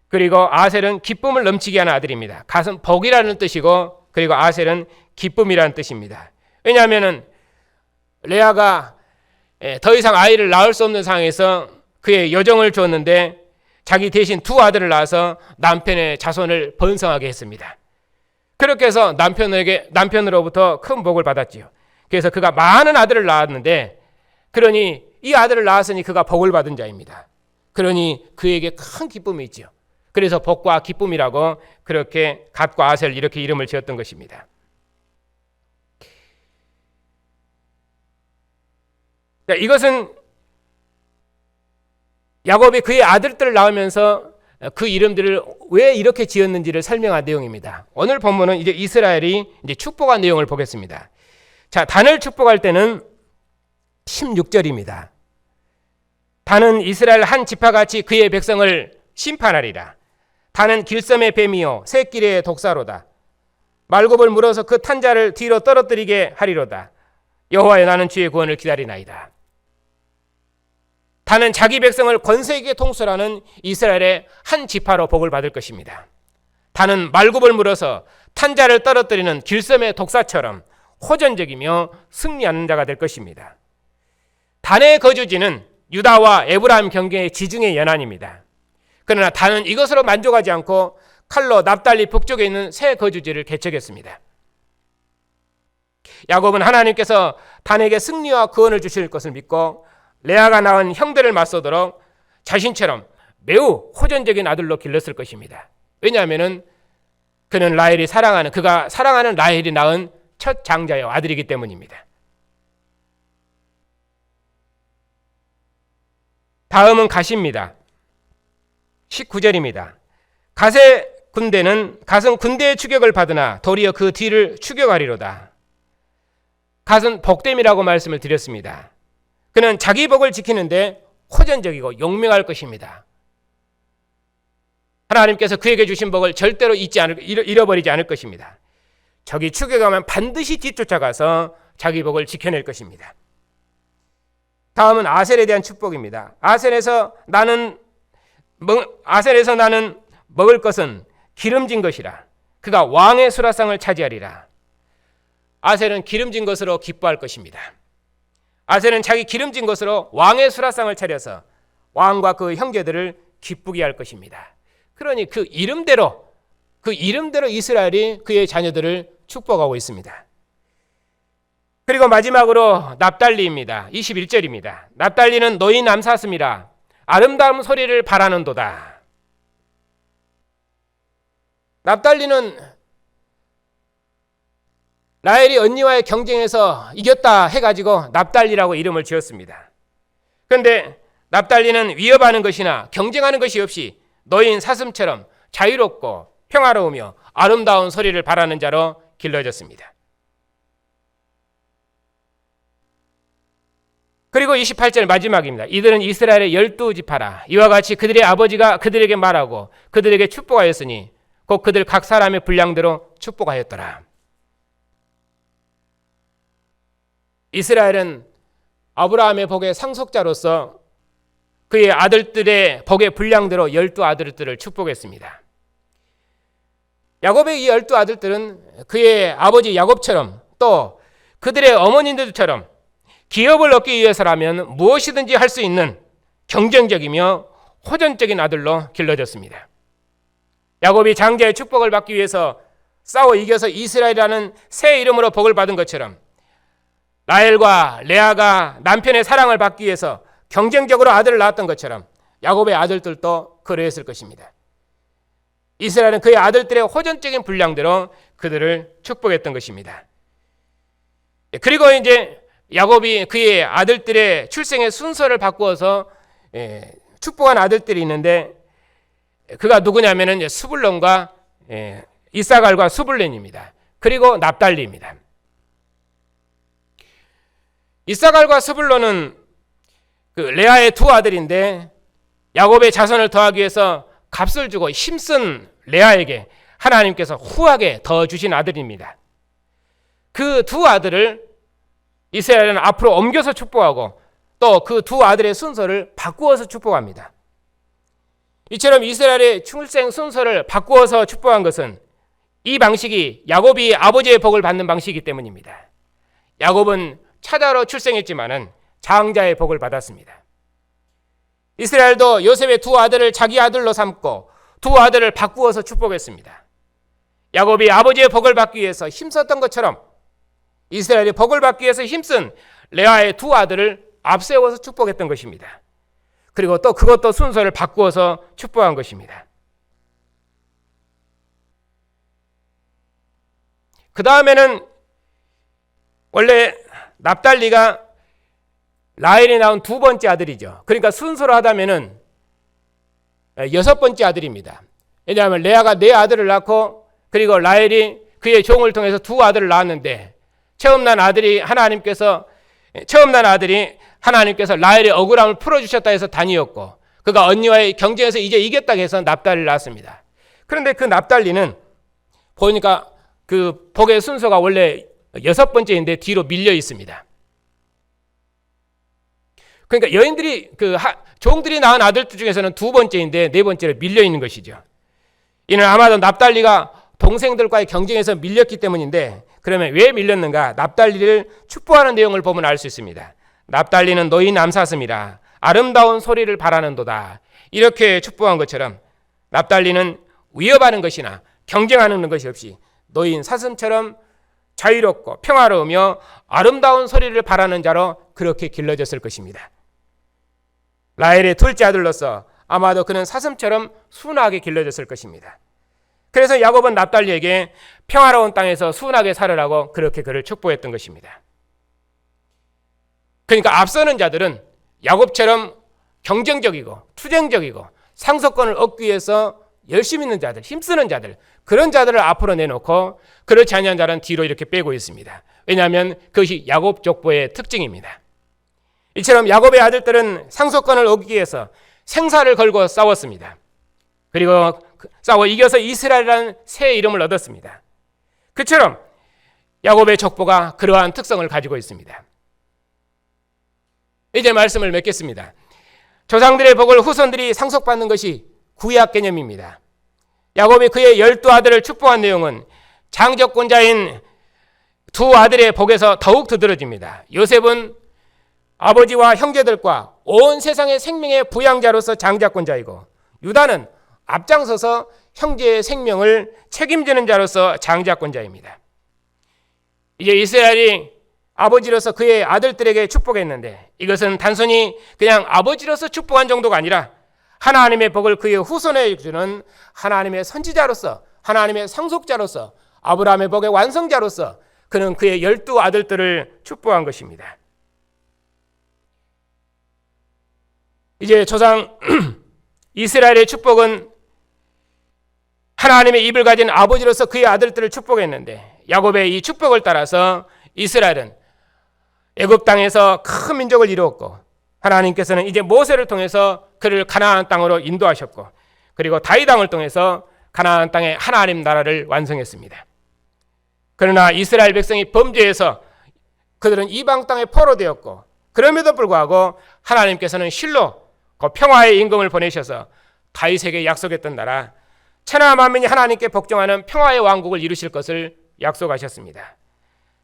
그리고 아셀은 기쁨을 넘치게 하는 아들입니다. 갓은 복이라는 뜻이고, 그리고 아셀은 기쁨이라는 뜻입니다. 왜냐하면 레아가 더 이상 아이를 낳을 수 없는 상황에서 그의 여종을 줬는데 자기 대신 두 아들을 낳아서 남편의 자손을 번성하게 했습니다. 그렇게 해서 남편으로부터 큰 복을 받았지요. 그래서 그가 많은 아들을 낳았는데, 그러니 이 아들을 낳았으니 그가 복을 받은 자입니다. 그러니 그에게 큰 기쁨이 있지요. 그래서 복과 기쁨이라고 그렇게 갓과 아셀 이렇게 이름을 지었던 것입니다. 이것은 야곱이 그의 아들들을 낳으면서 그 이름들을 왜 이렇게 지었는지를 설명한 내용입니다. 오늘 본문은 이제 이스라엘이 이제 축복한 내용을 보겠습니다. 자, 단을 축복할 때는 16절입니다. 단은 이스라엘 한 지파같이 그의 백성을 심판하리라. 단은 길섬의 뱀이요 새끼리의 독사로다. 말굽을 물어서 그 탄자를 뒤로 떨어뜨리게 하리로다. 여호와여, 나는 주의 구원을 기다리나이다. 단은 자기 백성을 권세 있게 통솔하는 이스라엘의 한 지파로 복을 받을 것입니다. 단은 말굽을 물어서 탄자를 떨어뜨리는 길섬의 독사처럼 호전적이며 승리하는 자가 될 것입니다. 단의 거주지는 유다와 에브라임 경계의 지중해 연안입니다. 그러나 단은 이것으로 만족하지 않고 칼로 납달리 북쪽에 있는 새 거주지를 개척했습니다. 야곱은 하나님께서 단에게 승리와 구원을 주실 것을 믿고 레아가 낳은 형들을 맞서도록 자신처럼 매우 호전적인 아들로 길렀을 것입니다. 왜냐하면 그는 그가 사랑하는 라헬이 낳은 첫 장자요 아들이기 때문입니다. 다음은 갓입니다. 19절입니다. 갓은 군대의 추격을 받으나 도리어 그 뒤를 추격하리로다. 갓은 복됨이라고 말씀을 드렸습니다. 그는 자기 복을 지키는데 호전적이고 용맹할 것입니다. 하나님께서 그에게 주신 복을 절대로 잃어버리지 않을 것입니다. 적이 추격하면 반드시 뒤쫓아가서 자기 복을 지켜낼 것입니다. 다음은 아셀에 대한 축복입니다. 아셀에서 나는 먹을 것은 기름진 것이라. 그가 왕의 수라상을 차지하리라. 아셀은 기름진 것으로 기뻐할 것입니다. 아셀은 자기 기름진 것으로 왕의 수라상을 차려서 왕과 그 형제들을 기쁘게 할 것입니다. 그러니 그 이름대로 이스라엘이 그의 자녀들을 축복하고 있습니다. 그리고 마지막으로 납달리입니다. 21절입니다. 납달리는 노인 암사슴이라 아름다운 소리를 바라는도다. 납달리는 라헬이 언니와의 경쟁에서 이겼다 해가지고 납달리라고 이름을 지었습니다. 그런데 납달리는 위협하는 것이나 경쟁하는 것이 없이 노인 사슴처럼 자유롭고 평화로우며 아름다운 소리를 바라는 자로 길러졌습니다. 그리고 28절 마지막입니다. 이들은 이스라엘의 12지파라. 이와 같이 그들의 아버지가 그들에게 말하고 그들에게 축복하였으니 곧 그들 각 사람의 분량대로 축복하였더라. 이스라엘은 아브라함의 복의 상속자로서 그의 아들들의 복의 분량대로 12아들들을 축복했습니다. 야곱의 이 12아들들은 그의 아버지 야곱처럼 또 그들의 어머니들처럼 기업을 얻기 위해서라면 무엇이든지 할 수 있는 경쟁적이며 호전적인 아들로 길러졌습니다. 야곱이 장자의 축복을 받기 위해서 싸워 이겨서 이스라엘이라는 새 이름으로 복을 받은 것처럼 라헬과 레아가 남편의 사랑을 받기 위해서 경쟁적으로 아들을 낳았던 것처럼 야곱의 아들들도 그러했을 것입니다. 이스라엘은 그의 아들들의 호전적인 분량대로 그들을 축복했던 것입니다. 그리고 이제 야곱이 그의 아들들의 출생의 순서를 바꾸어서 축복한 아들들이 있는데 그가 누구냐면은 스불론과 이사갈과 스불론입니다. 그리고 납달리입니다. 이사갈과 스불론은 그 레아의 두 아들인데 야곱의 자손을 더하기 위해서 값을 주고 힘쓴 레아에게 하나님께서 후하게 더 주신 아들입니다. 그 두 아들을 이스라엘은 앞으로 옮겨서 축복하고 또 그 두 아들의 순서를 바꾸어서 축복합니다. 이처럼 이스라엘의 출생 순서를 바꾸어서 축복한 것은 이 방식이 야곱이 아버지의 복을 받는 방식이기 때문입니다. 야곱은 차자로 출생했지만은 장자의 복을 받았습니다. 이스라엘도 요셉의 두 아들을 자기 아들로 삼고 두 아들을 바꾸어서 축복했습니다. 야곱이 아버지의 복을 받기 위해서 힘썼던 것처럼 이스라엘이 복을 받기 위해서 힘쓴 레아의 두 아들을 앞세워서 축복했던 것입니다. 그리고 또 그것도 순서를 바꾸어서 축복한 것입니다. 그 다음에는 원래 납달리가 라헬이 낳은 두 번째 아들이죠. 그러니까 순서로 하다면은 여섯 번째 아들입니다. 왜냐하면 레아가 네 아들을 낳고 그리고 라헬이 그의 종을 통해서 두 아들을 낳았는데 처음 난 아들이 하나님께서 라헬의 억울함을 풀어주셨다 해서 단이었고 그가 언니와의 경쟁에서 이제 이겼다고 해서 납달리를 낳았습니다. 그런데 그 납달리는 보니까 그 복의 순서가 원래 여섯 번째인데 뒤로 밀려 있습니다. 그러니까 여인들이 종들이 낳은 아들들 중에서는 두 번째인데 네 번째로 밀려 있는 것이죠. 이는 아마도 납달리가 동생들과의 경쟁에서 밀렸기 때문인데 그러면 왜 밀렸는가? 납달리를 축복하는 내용을 보면 알 수 있습니다. 납달리는 노인 남사슴이라 아름다운 소리를 바라는도다. 이렇게 축복한 것처럼 납달리는 위협하는 것이나 경쟁하는 것이 없이 노인 사슴처럼 자유롭고 평화로우며 아름다운 소리를 바라는 자로 그렇게 길러졌을 것입니다. 라헬의 둘째 아들로서 아마도 그는 사슴처럼 순하게 길러졌을 것입니다. 그래서 야곱은 납달리에게 평화로운 땅에서 순하게 살으라고 그렇게 그를 축복했던 것입니다. 그러니까 앞서는 자들은 야곱처럼 경쟁적이고 투쟁적이고 상속권을 얻기 위해서 열심히 있는 자들, 힘쓰는 자들, 그런 자들을 앞으로 내놓고 그렇지 않은 자는 뒤로 이렇게 빼고 있습니다. 왜냐하면 그것이 야곱 족보의 특징입니다. 이처럼 야곱의 아들들은 상속권을 얻기 위해서 생사를 걸고 싸웠습니다. 그리고 싸워 이겨서 이스라엘이라는 새 이름을 얻었습니다. 그처럼 야곱의 족보가 그러한 특성을 가지고 있습니다. 이제 말씀을 맺겠습니다. 조상들의 복을 후손들이 상속받는 것이 구약 개념입니다. 야곱이 그의 12아들을 축복한 내용은 장족권자인 두 아들의 복에서 더욱 두드러집니다. 요셉은 아버지와 형제들과 온 세상의 생명의 부양자로서 장자권자이고 유다는 앞장서서 형제의 생명을 책임지는 자로서 장자권자입니다. 이제 이스라엘이 아버지로서 그의 아들들에게 축복했는데 이것은 단순히 그냥 아버지로서 축복한 정도가 아니라 하나님의 복을 그의 후손에 주는 하나님의 선지자로서 하나님의 상속자로서 아브라함의 복의 완성자로서 그는 그의 12아들들을 축복한 것입니다. 이제 조상 이스라엘의 축복은 하나님의 입을 가진 아버지로서 그의 아들들을 축복했는데 야곱의 이 축복을 따라서 이스라엘은 애굽 땅에서 큰 민족을 이루었고 하나님께서는 이제 모세를 통해서 그를 가나안 땅으로 인도하셨고 그리고 다윗 왕을 통해서 가나안 땅의 하나님 나라를 완성했습니다. 그러나 이스라엘 백성이 범죄해서 그들은 이방 땅에 포로되었고 그럼에도 불구하고 하나님께서는 실로 그 평화의 임금을 보내셔서 다윗에게 약속했던 나라 천하 만민이 하나님께 복종하는 평화의 왕국을 이루실 것을 약속하셨습니다.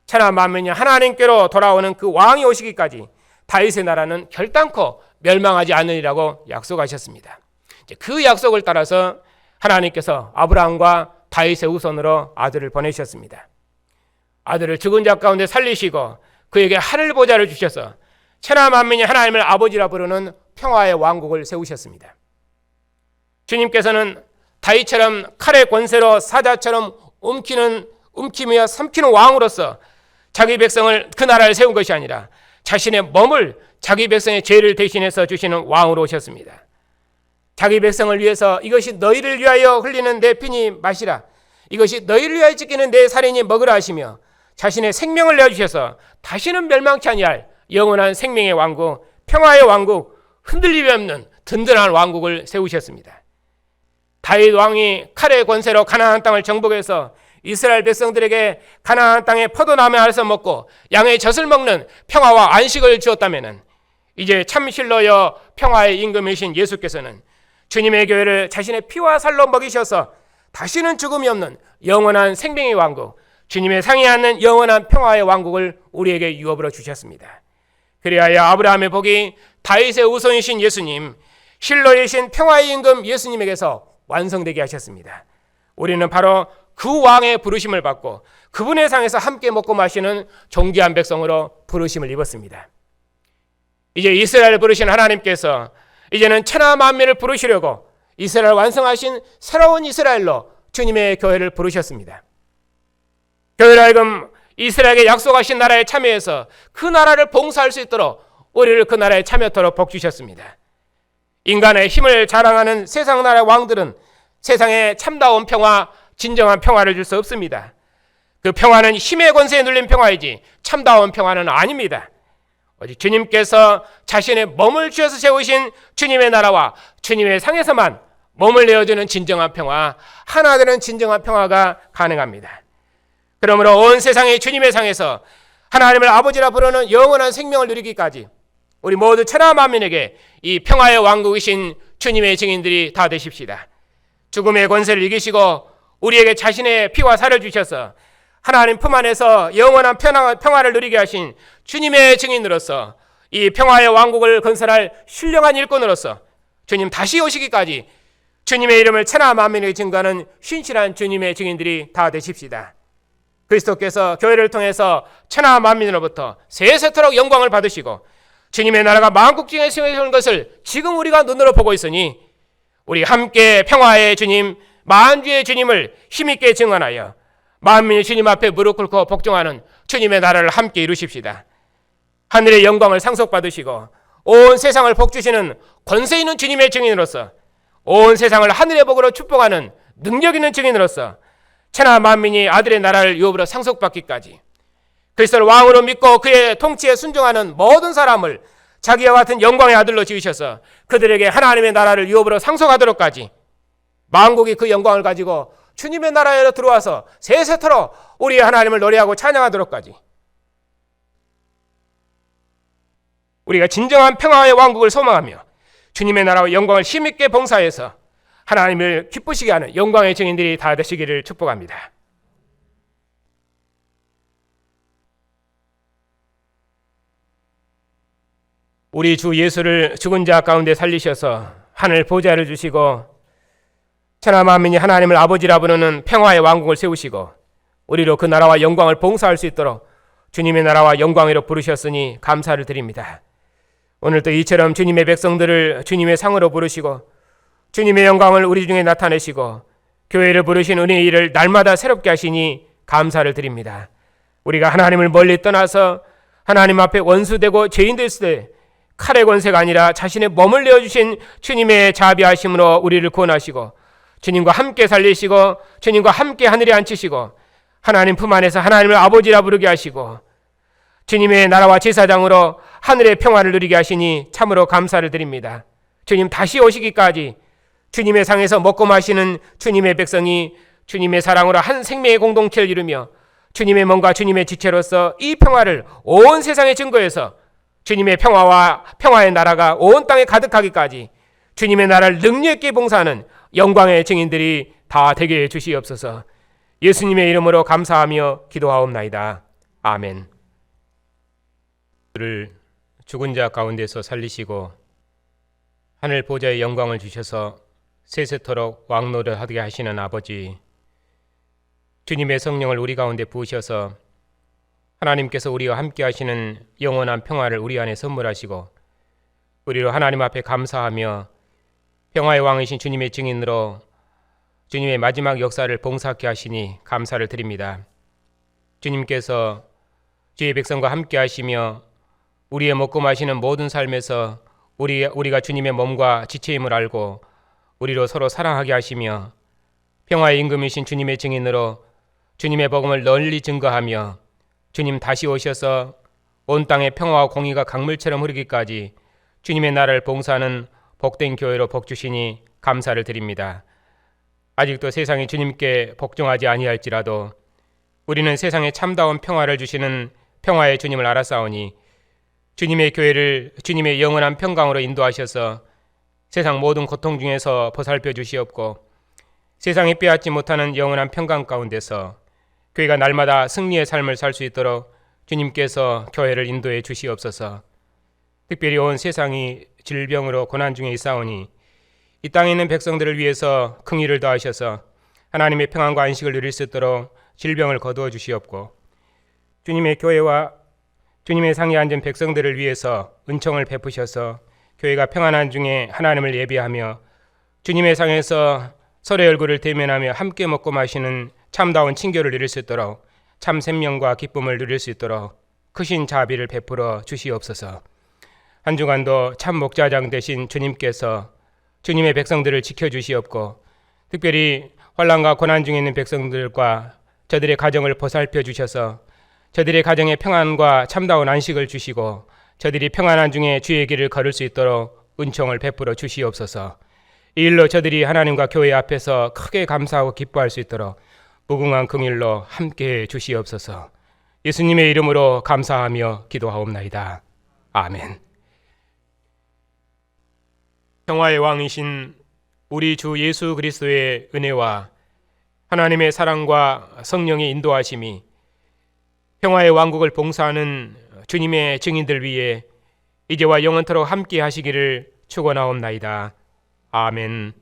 천하 만민이 하나님께로 돌아오는 그 왕이 오시기까지 다윗의 나라는 결단코 멸망하지 않으리라고 약속하셨습니다. 그 약속을 따라서 하나님께서 아브라함과 다윗의 후손으로 아들을 보내셨습니다. 아들을 죽은 자 가운데 살리시고 그에게 하늘 보좌를 주셔서 천하 만민이 하나님을 아버지라 부르는 평화의 왕국을 세우셨습니다. 주님께서는 다윗처럼 칼의 권세로 사자처럼 움키며 삼키는 왕으로서 자기 백성을 그 나라를 세운 것이 아니라 자신의 몸을 자기 백성의 죄를 대신해서 주시는 왕으로 오셨습니다. 자기 백성을 위해서 이것이 너희를 위하여 흘리는 내 피니 마시라, 이것이 너희를 위하여 찢기는 내 살이니 먹으라 하시며 자신의 생명을 내어주셔서 다시는 멸망치 아니할 영원한 생명의 왕국, 평화의 왕국, 흔들림이 없는 든든한 왕국을 세우셨습니다. 다윗 왕이 칼의 권세로 가나안 땅을 정복해서 이스라엘 백성들에게 가나안 땅의 포도나무 아래서 먹고 양의 젖을 먹는 평화와 안식을 주었다면, 이제 참실로여 평화의 임금이신 예수께서는 주님의 교회를 자신의 피와 살로 먹이셔서 다시는 죽음이 없는 영원한 생명의 왕국, 주님의 상에 앉는 영원한 평화의 왕국을 우리에게 유업으로 주셨습니다. 그리하여 아브라함의 복이 다윗의 후손이신 예수님, 실로이신 평화의 임금 예수님에게서 완성되게 하셨습니다. 우리는 바로 그 왕의 부르심을 받고 그분의 상에서 함께 먹고 마시는 존귀한 백성으로 부르심을 입었습니다. 이제 이스라엘을 부르신 하나님께서 이제는 천하 만민을 부르시려고 이스라엘 완성하신 새로운 이스라엘로 주님의 교회를 부르셨습니다. 교회를 하여금 이스라엘에게 약속하신 나라에 참여해서 그 나라를 봉사할 수 있도록 우리를 그 나라에 참여토록 복 주셨습니다. 인간의 힘을 자랑하는 세상 나라의 왕들은 세상에 참다운 평화, 진정한 평화를 줄 수 없습니다. 그 평화는 힘의 권세에 눌린 평화이지 참다운 평화는 아닙니다. 오직 주님께서 자신의 몸을 주셔서 세우신 주님의 나라와 주님의 상에서만 몸을 내어주는 진정한 평화, 하나 되는 진정한 평화가 가능합니다. 그러므로 온 세상의 주님의 상에서 하나님을 아버지라 부르는 영원한 생명을 누리기까지 우리 모두 천하 만민에게 이 평화의 왕국이신 주님의 증인들이 다 되십시다. 죽음의 권세를 이기시고 우리에게 자신의 피와 살을 주셔서 하나님 품 안에서 영원한 평화를 누리게 하신 주님의 증인으로서 이 평화의 왕국을 건설할 신령한 일꾼으로서 주님 다시 오시기까지 주님의 이름을 천하 만민에게 증거하는 신실한 주님의 증인들이 다 되십시다. 그리스도께서 교회를 통해서 천하 만민으로부터 세세토록 영광을 받으시고 주님의 나라가 만국 중에 세워진 것을 지금 우리가 눈으로 보고 있으니 우리 함께 평화의 주님, 만주의 주님을 힘있게 증언하여 만민이 주님 앞에 무릎 꿇고 복종하는 주님의 나라를 함께 이루십시다. 하늘의 영광을 상속받으시고 온 세상을 복주시는 권세 있는 주님의 증인으로서 온 세상을 하늘의 복으로 축복하는 능력 있는 증인으로서 천하 만민이 아들의 나라를 유업으로 상속받기까지 그리스도를 왕으로 믿고 그의 통치에 순종하는 모든 사람을 자기와 같은 영광의 아들로 지으셔서 그들에게 하나님의 나라를 유업으로 상속하도록까지 만국이 그 영광을 가지고 주님의 나라에 들어와서 세세토록 우리 하나님을 노래하고 찬양하도록까지 우리가 진정한 평화의 왕국을 소망하며 주님의 나라와 영광을 힘있게 봉사해서 하나님을 기쁘시게 하는 영광의 증인들이 다 되시기를 축복합니다. 우리 주 예수를 죽은 자 가운데 살리셔서 하늘 보좌를 주시고 천하 만민이 하나님을 아버지라 부르는 평화의 왕국을 세우시고 우리로 그 나라와 영광을 봉사할 수 있도록 주님의 나라와 영광으로 부르셨으니 감사를 드립니다. 오늘도 이처럼 주님의 백성들을 주님의 상으로 부르시고 주님의 영광을 우리 중에 나타내시고 교회를 부르신 은혜의 일을 날마다 새롭게 하시니 감사를 드립니다. 우리가 하나님을 멀리 떠나서 하나님 앞에 원수되고 죄인 됐을 때 칼의 권세가 아니라 자신의 몸을 내어주신 주님의 자비하심으로 우리를 구원하시고 주님과 함께 살리시고 주님과 함께 하늘에 앉히시고 하나님 품 안에서 하나님을 아버지라 부르게 하시고 주님의 나라와 제사장으로 하늘의 평화를 누리게 하시니 참으로 감사를 드립니다. 주님 다시 오시기까지 주님의 상에서 먹고 마시는 주님의 백성이 주님의 사랑으로 한 생명의 공동체를 이루며 주님의 몸과 주님의 지체로서 이 평화를 온 세상에 증거해서 주님의 평화와 평화의 나라가 온 땅에 가득하기까지 주님의 나라를 능력 있게 봉사하는 영광의 증인들이 다 되게 해주시옵소서. 예수님의 이름으로 감사하며 기도하옵나이다. 아멘. 그를 죽은 자 가운데서 살리시고 하늘 보좌의 영광을 주셔서 세세토록 왕노릇하게 하시는 아버지, 주님의 성령을 우리 가운데 부으셔서 하나님께서 우리와 함께 하시는 영원한 평화를 우리 안에 선물하시고 우리로 하나님 앞에 감사하며 평화의 왕이신 주님의 증인으로 주님의 마지막 역사를 봉사하게 하시니 감사를 드립니다. 주님께서 주의 백성과 함께 하시며 우리의 먹고 마시는 모든 삶에서 우리가 주님의 몸과 지체임을 알고 우리로 서로 사랑하게 하시며 평화의 임금이신 주님의 증인으로 주님의 복음을 널리 증거하며 주님 다시 오셔서 온 땅에 평화와 공의가 강물처럼 흐르기까지 주님의 나라를 봉사하는 복된 교회로 복주시니 감사를 드립니다. 아직도 세상이 주님께 복종하지 아니할지라도 우리는 세상에 참다운 평화를 주시는 평화의 주님을 알았사오니 주님의 교회를 주님의 영원한 평강으로 인도하셔서 세상 모든 고통 중에서 보살펴 주시옵고 세상이 빼앗지 못하는 영원한 평강 가운데서 교회가 날마다 승리의 삶을 살 수 있도록 주님께서 교회를 인도해 주시옵소서. 특별히 온 세상이 질병으로 고난 중에 있사오니 이 땅에 있는 백성들을 위해서 긍휼을 더하셔서 하나님의 평안과 안식을 누릴 수 있도록 질병을 거두어 주시옵고 주님의 교회와 주님의 상에 앉은 백성들을 위해서 은총을 베푸셔서 교회가 평안한 중에 하나님을 예배하며 주님의 상에서 서로의 얼굴을 대면하며 함께 먹고 마시는 참다운 친교를 누릴 수 있도록 참 생명과 기쁨을 누릴 수 있도록 크신 자비를 베풀어 주시옵소서. 한 주간도 참 목자장 되신 주님께서 주님의 백성들을 지켜주시옵고 특별히 환난과 고난 중에 있는 백성들과 저들의 가정을 보살펴 주셔서 저들의 가정에 평안과 참다운 안식을 주시고 저들이 평안한 중에 주의 길을 걸을 수 있도록 은총을 베풀어 주시옵소서. 이 일로 저들이 하나님과 교회 앞에서 크게 감사하고 기뻐할 수 있도록 무궁한 긍휼로 함께해 주시옵소서. 예수님의 이름으로 감사하며 기도하옵나이다. 아멘. 평화의 왕이신 우리 주 예수 그리스도의 은혜와 하나님의 사랑과 성령의 인도하심이 평화의 왕국을 봉사하는 주님의 증인들 위해 이제와 영원토록 함께 하시기를 축원하옵나이다. 아멘.